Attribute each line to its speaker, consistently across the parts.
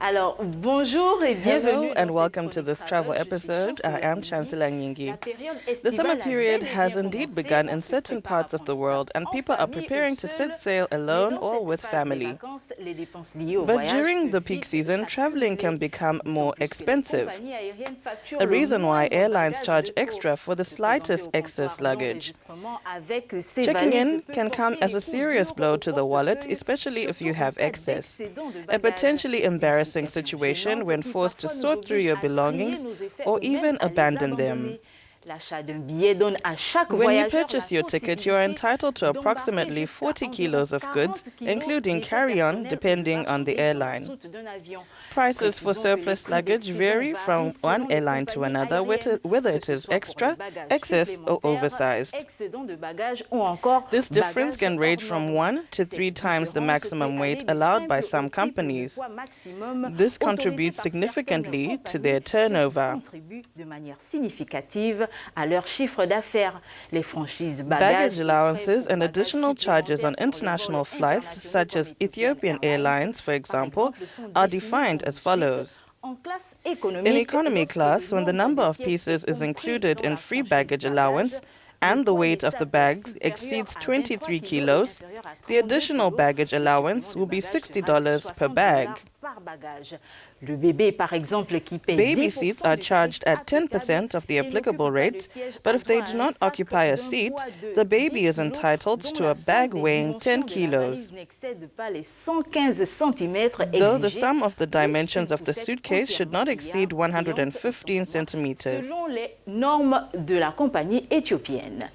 Speaker 1: Alors, bonjour et
Speaker 2: Hello
Speaker 1: bienvenue
Speaker 2: and
Speaker 1: dans
Speaker 2: welcome
Speaker 1: cette
Speaker 2: to this
Speaker 1: chronique
Speaker 2: travel
Speaker 1: travel.
Speaker 2: episode. I am Chancellor Nyingi.
Speaker 1: La période
Speaker 2: The summer
Speaker 1: estivale a
Speaker 2: period
Speaker 1: bel et
Speaker 2: has
Speaker 1: bien
Speaker 2: indeed
Speaker 1: commencé.
Speaker 2: begun
Speaker 1: On
Speaker 2: in
Speaker 1: se
Speaker 2: certain
Speaker 1: prépare à
Speaker 2: parts of
Speaker 1: prendre
Speaker 2: the
Speaker 1: une
Speaker 2: world,
Speaker 1: vacances
Speaker 2: and
Speaker 1: en
Speaker 2: people are
Speaker 1: famille ou
Speaker 2: preparing to
Speaker 1: seul.
Speaker 2: set sail
Speaker 1: Mais
Speaker 2: alone
Speaker 1: dans
Speaker 2: or
Speaker 1: cette
Speaker 2: with
Speaker 1: phase des
Speaker 2: family.
Speaker 1: vacances, les dépenses liées au
Speaker 2: But
Speaker 1: voyage
Speaker 2: during the
Speaker 1: peuvent
Speaker 2: peak
Speaker 1: vite
Speaker 2: season, traveling can
Speaker 1: s'accumuler.
Speaker 2: become
Speaker 1: D'autant
Speaker 2: more
Speaker 1: plus que les
Speaker 2: expensive.
Speaker 1: compagnies aériennes facturent
Speaker 2: A
Speaker 1: le
Speaker 2: reason why
Speaker 1: moindre
Speaker 2: airlines
Speaker 1: bagage
Speaker 2: charge
Speaker 1: de trop.
Speaker 2: extra for the
Speaker 1: Se présenter
Speaker 2: slightest
Speaker 1: au
Speaker 2: excess
Speaker 1: comptoir
Speaker 2: luggage.
Speaker 1: d'enregistrement avec ses
Speaker 2: Checking
Speaker 1: valises
Speaker 2: in
Speaker 1: peut
Speaker 2: can come
Speaker 1: porter
Speaker 2: as
Speaker 1: les
Speaker 2: a
Speaker 1: coups
Speaker 2: serious
Speaker 1: durs
Speaker 2: blow
Speaker 1: au
Speaker 2: to the wallet,
Speaker 1: portefeuille,
Speaker 2: especially if you
Speaker 1: surtout en
Speaker 2: have
Speaker 1: cas
Speaker 2: excess.
Speaker 1: d'excédent de
Speaker 2: A
Speaker 1: bagages.
Speaker 2: potentially
Speaker 1: Une
Speaker 2: embarrassing
Speaker 1: situation
Speaker 2: situation
Speaker 1: gênante
Speaker 2: when
Speaker 1: qui
Speaker 2: forced to
Speaker 1: parfois nous
Speaker 2: sort through
Speaker 1: oblige
Speaker 2: your
Speaker 1: à trier
Speaker 2: belongings
Speaker 1: nos effets
Speaker 2: or
Speaker 1: ou même
Speaker 2: even
Speaker 1: à les
Speaker 2: abandon them.
Speaker 1: abandonner. L'achat d'un billet donne à chaque
Speaker 2: When you
Speaker 1: voyageur la
Speaker 2: purchase your ticket, you are
Speaker 1: possibilité
Speaker 2: entitled to
Speaker 1: d'embarquer
Speaker 2: approximately
Speaker 1: jusqu'à
Speaker 2: 40
Speaker 1: environ
Speaker 2: kilos of goods,
Speaker 1: 40 kilos
Speaker 2: including
Speaker 1: d'effets
Speaker 2: carry-on,
Speaker 1: personnels ou de
Speaker 2: depending on the
Speaker 1: marchandises dans la
Speaker 2: airline.
Speaker 1: soute d'un avion.
Speaker 2: Prices for
Speaker 1: Précisons que les
Speaker 2: surplus
Speaker 1: prix
Speaker 2: luggage
Speaker 1: d'excédent
Speaker 2: vary
Speaker 1: varient
Speaker 2: from one
Speaker 1: selon les
Speaker 2: airline to
Speaker 1: compagnies
Speaker 2: another,
Speaker 1: aériennes,
Speaker 2: whether
Speaker 1: que
Speaker 2: it
Speaker 1: ce
Speaker 2: is
Speaker 1: soit pour les
Speaker 2: extra,
Speaker 1: bagages
Speaker 2: excess, or
Speaker 1: supplémentaires,
Speaker 2: oversized.
Speaker 1: excédent de bagages ou encore
Speaker 2: This difference
Speaker 1: bagages
Speaker 2: can
Speaker 1: hors
Speaker 2: range from
Speaker 1: normes.
Speaker 2: 1 to 3
Speaker 1: Cette
Speaker 2: times the
Speaker 1: différence peut
Speaker 2: maximum
Speaker 1: aller
Speaker 2: weight
Speaker 1: du
Speaker 2: allowed by
Speaker 1: simple
Speaker 2: some
Speaker 1: au triple du
Speaker 2: companies.
Speaker 1: poids maximum
Speaker 2: This
Speaker 1: autorisé
Speaker 2: contributes
Speaker 1: par certaines
Speaker 2: significantly to
Speaker 1: compagnies,
Speaker 2: their
Speaker 1: ce qui
Speaker 2: turnover.
Speaker 1: contribue de manière significative à leur chiffre d'affaires. Les franchises
Speaker 2: Baggage
Speaker 1: bagages et frais
Speaker 2: allowances
Speaker 1: pour
Speaker 2: and
Speaker 1: bagages
Speaker 2: additional charges on
Speaker 1: supplémentaires sur les vols
Speaker 2: international flights,
Speaker 1: internationaux
Speaker 2: such
Speaker 1: comme
Speaker 2: as
Speaker 1: Ethiopian
Speaker 2: Ethiopian
Speaker 1: Airlines,
Speaker 2: Airlines, for
Speaker 1: par
Speaker 2: example,
Speaker 1: exemple, sont
Speaker 2: are
Speaker 1: définis
Speaker 2: defined as
Speaker 1: ensuite
Speaker 2: follows.
Speaker 1: en classe
Speaker 2: In
Speaker 1: économique
Speaker 2: economy
Speaker 1: lorsque le
Speaker 2: class, when the
Speaker 1: nombre
Speaker 2: number
Speaker 1: de
Speaker 2: of
Speaker 1: pièces est
Speaker 2: pieces is
Speaker 1: compris
Speaker 2: included
Speaker 1: dans
Speaker 2: in
Speaker 1: la
Speaker 2: free
Speaker 1: franchise
Speaker 2: baggage
Speaker 1: bagages,
Speaker 2: allowance
Speaker 1: le
Speaker 2: and the
Speaker 1: poids des
Speaker 2: weight of the
Speaker 1: sacs est
Speaker 2: bags
Speaker 1: supérieur
Speaker 2: exceeds
Speaker 1: à 23
Speaker 2: 23
Speaker 1: kg et
Speaker 2: kilos,
Speaker 1: inférieur à
Speaker 2: the
Speaker 1: 32
Speaker 2: additional
Speaker 1: kg,
Speaker 2: baggage
Speaker 1: le supplément
Speaker 2: allowance
Speaker 1: de
Speaker 2: will be
Speaker 1: bagage sera de
Speaker 2: $60 per
Speaker 1: 60
Speaker 2: bag.
Speaker 1: par bagage. Le bébé, par exemple, qui paie
Speaker 2: Baby seats
Speaker 1: 10%
Speaker 2: are
Speaker 1: du tarif
Speaker 2: charged at
Speaker 1: applicable
Speaker 2: 10% of the
Speaker 1: et n'occupe
Speaker 2: applicable
Speaker 1: pas le
Speaker 2: rate,
Speaker 1: siège,
Speaker 2: but
Speaker 1: a
Speaker 2: if they
Speaker 1: droit
Speaker 2: do
Speaker 1: à un
Speaker 2: not
Speaker 1: sac
Speaker 2: occupy a
Speaker 1: d'un
Speaker 2: seat,
Speaker 1: poids de
Speaker 2: the
Speaker 1: 10
Speaker 2: baby is
Speaker 1: kg
Speaker 2: entitled
Speaker 1: dont
Speaker 2: to
Speaker 1: la
Speaker 2: a
Speaker 1: somme
Speaker 2: bag
Speaker 1: des
Speaker 2: weighing 10
Speaker 1: dimensions de la valise
Speaker 2: kilos.
Speaker 1: n'excède pas les 115 cm
Speaker 2: Though the
Speaker 1: exigés,
Speaker 2: sum of the
Speaker 1: plus
Speaker 2: dimensions
Speaker 1: une
Speaker 2: of the
Speaker 1: poussette
Speaker 2: suitcase should
Speaker 1: entièrement
Speaker 2: not exceed
Speaker 1: pliante,
Speaker 2: 115
Speaker 1: autant pour moi,
Speaker 2: centimeters.
Speaker 1: selon les normes de la compagnie éthiopienne.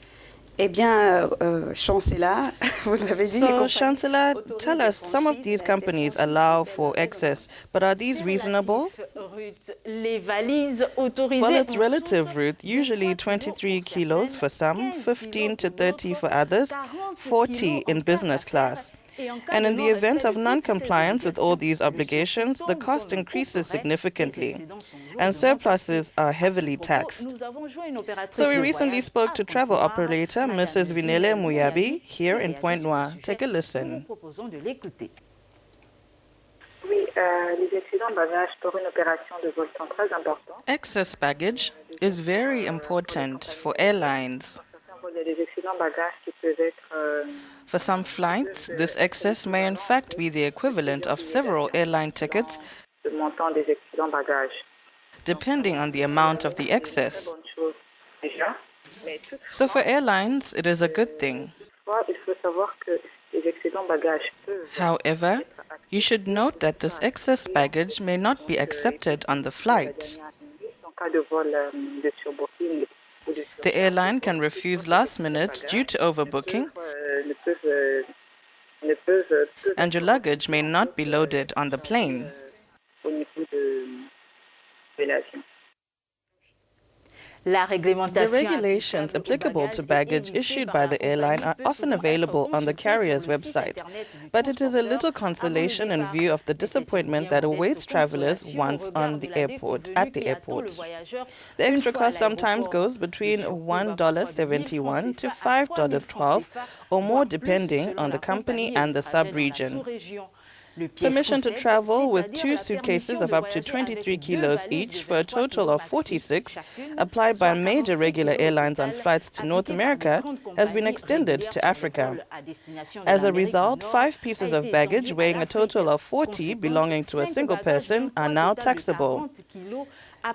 Speaker 3: Eh bien, Chancellor, vous l'avez dit, les
Speaker 2: So,
Speaker 3: compagnies
Speaker 2: Chancellor,
Speaker 1: autorise
Speaker 2: tell
Speaker 1: des
Speaker 2: us, some of
Speaker 1: franchises,
Speaker 2: these
Speaker 1: mais ces
Speaker 2: companies
Speaker 1: franchises
Speaker 2: allow
Speaker 1: sont-elles
Speaker 2: for excess, but are these
Speaker 1: C'est
Speaker 2: reasonable?
Speaker 1: relatif, Ruth. Les valises autorisées
Speaker 2: Well, it's
Speaker 1: en
Speaker 2: relative,
Speaker 1: soute,
Speaker 2: Ruth. Usually
Speaker 1: 23 kilos
Speaker 2: 23
Speaker 1: pour
Speaker 2: kilos
Speaker 1: certaines,
Speaker 2: for some,
Speaker 1: 15
Speaker 2: 15
Speaker 1: kilos
Speaker 2: to
Speaker 1: pour
Speaker 2: 30 for
Speaker 1: d'autres,
Speaker 2: others,
Speaker 1: 40
Speaker 2: 40
Speaker 1: kilos en
Speaker 2: in
Speaker 1: classe
Speaker 2: business
Speaker 1: affaires.
Speaker 2: class.
Speaker 1: Et en cas
Speaker 2: And
Speaker 1: de
Speaker 2: in the event
Speaker 1: non-respect
Speaker 2: of
Speaker 1: de toutes ces
Speaker 2: non-compliance with all
Speaker 1: obligations,
Speaker 2: these
Speaker 1: le
Speaker 2: obligations,
Speaker 1: surcoût
Speaker 2: the
Speaker 1: tombe
Speaker 2: cost
Speaker 1: comme un
Speaker 2: increases
Speaker 1: coup près, les
Speaker 2: significantly,
Speaker 1: excédents sont
Speaker 2: and
Speaker 1: lourdement taxés.
Speaker 2: surpluses are
Speaker 1: À ce
Speaker 2: heavily
Speaker 1: propos,
Speaker 2: taxed.
Speaker 1: nous avons joint une opératrice
Speaker 2: So we
Speaker 1: de
Speaker 2: recently
Speaker 1: voyage
Speaker 2: spoke
Speaker 1: à
Speaker 2: to travel
Speaker 1: Pointe-Noire,
Speaker 2: operator
Speaker 1: Madame
Speaker 2: Mrs. Vinele
Speaker 1: Vinele
Speaker 2: Muyabi
Speaker 1: Mouyabi,
Speaker 2: here
Speaker 1: qui
Speaker 2: in
Speaker 1: réagit
Speaker 2: Pointe
Speaker 1: sur le
Speaker 2: Noire.
Speaker 1: sujet.
Speaker 2: Take a
Speaker 1: Nous vous
Speaker 2: listen.
Speaker 1: proposons de l'écouter.
Speaker 4: Oui, les excédents bagages pour une opération de vol sont très importants.
Speaker 2: Excess baggage is very important for airlines.
Speaker 4: Dans certains vols, il y a des excédents bagages qui peuvent être
Speaker 2: For some flights, this excess may in fact be the equivalent of several airline tickets,
Speaker 4: le montant des excédents bagages.
Speaker 2: depending on the amount of the
Speaker 4: C'est une très
Speaker 2: excess.
Speaker 4: bonne chose déjà. Mais
Speaker 2: So for airlines, it is a good thing.
Speaker 4: toutefois, il faut savoir que les excédents bagages peuvent
Speaker 2: However, you should note that this excess baggage may not be accepted on the flight.
Speaker 4: en cas de vol de surbooking ou de
Speaker 2: The airline can refuse last minute due to overbooking,
Speaker 4: ne peuvent
Speaker 2: and your luggage may not be loaded on the plane.
Speaker 4: au niveau de l'avion.
Speaker 1: La
Speaker 2: The
Speaker 1: réglementation
Speaker 2: regulations applicable to baggage issued by the airline are often available on the carrier's website, but it is a little consolation in view of the disappointment that awaits travelers once at the airport. The extra cost sometimes goes between $1.71 to $5.12 or more depending on the company and the sub-region. Permission to travel with 2 suitcases of up to 23 kilos each for a total of 46, applied by major regular airlines on flights to North America, has been extended to Africa. As a result, 5 pieces of baggage weighing a total of 40 belonging to a single person are now taxable.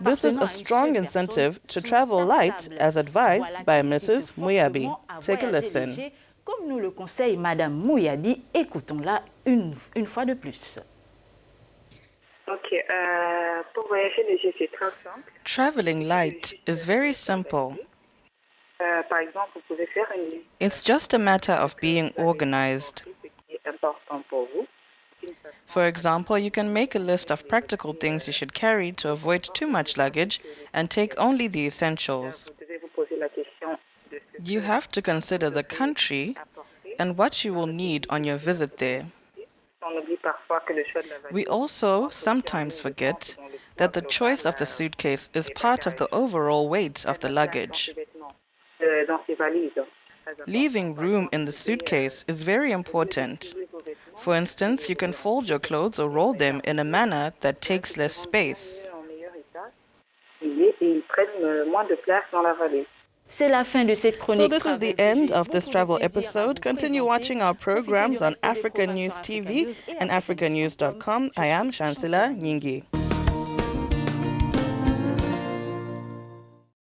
Speaker 2: This is a strong incentive to travel light, as advised by Mrs. Muyabi. Take a listen.
Speaker 1: Comme nous le conseille Madame Mouyabi, écoutons-la une fois de plus.
Speaker 4: Ok, pour voyager léger, c'est très simple.
Speaker 2: Traveling light is very simple.
Speaker 4: Par exemple, vous pouvez faire une liste
Speaker 2: It's just a matter of being organized.
Speaker 4: de ce qui est important pour vous.
Speaker 2: For example, you can make a list of practical things you should carry to avoid too much luggage and take only the essentials.
Speaker 4: Vous devez vous poser la question de ce
Speaker 2: You have to consider the country and what you will need on your visit there.
Speaker 4: on oublie parfois que le choix de la valise
Speaker 2: We also sometimes forget that the choice of the suitcase is part of the overall weight of the luggage.
Speaker 4: dans ses valises.
Speaker 2: Leaving room in the suitcase is very important. For instance, you can fold your clothes or roll them in a manner that takes less space.
Speaker 4: Et ils prennent moins de place dans la valise.
Speaker 1: C'est la fin de cette chronique.
Speaker 2: So this is the end of this travel episode. Continue watching our programs on Africanews TV and africanews.com. I am Chancellor Nyingi.